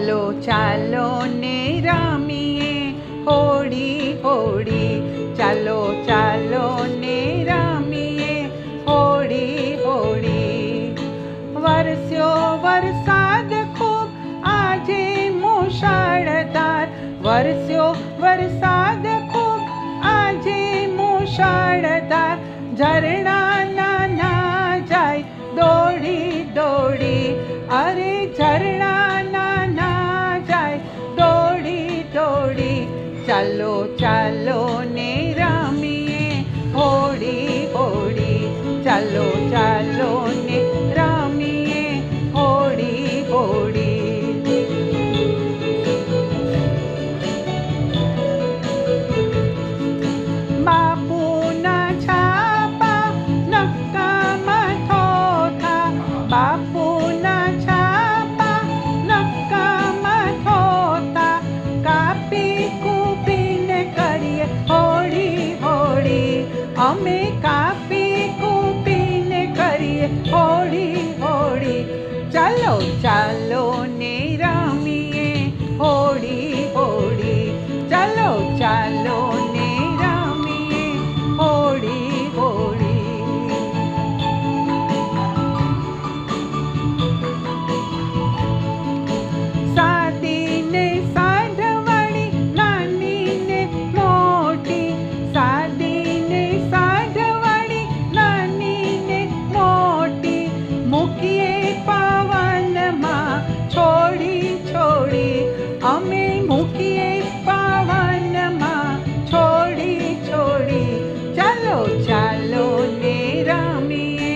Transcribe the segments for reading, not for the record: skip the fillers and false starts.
ચાલો ચાલો ને રમીએ હોળી હોળી, ચાલો ચાલો ને રમીએ હોળી હોળી. વરસ્યો વરસાદ ખૂબ આજે મુશળધાર, વરસ્યો વરસાદ ખૂબ આજે મુશળધાર, ઝરણા નાના જાય દોડી દોડી, અરે ઝરણા નાના જાય દોડી દોડી. ચાલો ચાલો ને રમીએ હોળી હોળી, ચાલો ચાલો ને રમીએ હોળી હોળી. બાપુના છાપા નક્કામાં થોથા, બાપુના છાપા નક્કામાં થોથા, કાપી કૂપીને કરીએ હોળી હોળી, અમે કાપી કૂપીને કરીએ હોળી હોળી. ચાલો ચાલો ને રમીએ હોળી હોળી, ચાલો ચાલો ને રમીએ હોળી હોળી. સાદી ને સાઢવણી નાની ને મોટી, સાદી ને સાઢવણી નાની ને મોટી, મૂકીએ પવનમાં છોડી છોડી, અમે મૂકીએ પવનમાં છોડી છોડી. ચાલો ચાલો ને રમીએ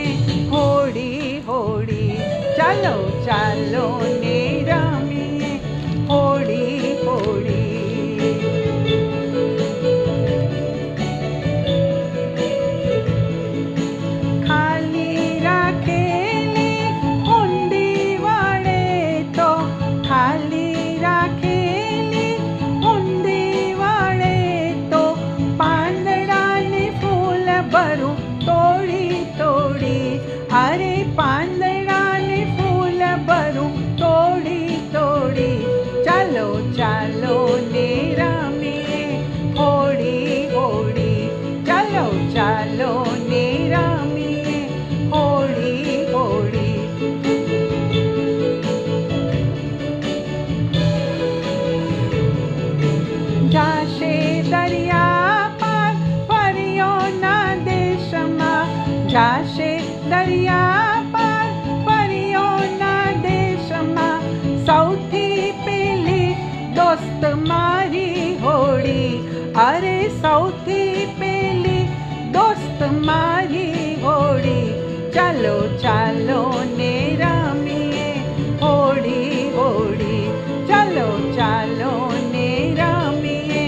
હોળી હોળી, ચાલો ચાલો ને રમીએ હોળી હોળી. ખાલી રાખેલી ઊંડી વળે તો, ખાલી રાખેલી ઊંડી વળે તો, પાંદડાને ફૂલ ભરું તોડી તોડી, અરે પાંદડાને ફૂલ ભરું તોડી તોડી. ચાલો ચાલો ને રમીએ હોળી હોળી, ચાલો ચાલો ને રમીએ હોળી હોળી. જાશે દરિયા પાર પરીઓના દેશમાં, જાશે દરિયા પાર પરીઓના દેશમાં, સૌથી પેલી દોસ્ત મારી હોળી, અરે સૌથી પેલી દોસ્ત મારી હોળી. ચાલો ચાલો ને રમીએ હોળી હોળી, ચાલો ચાલો ને રમીએ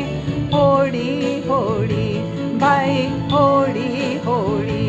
હોળી હોળી. ભાઈ હોળી હોળી.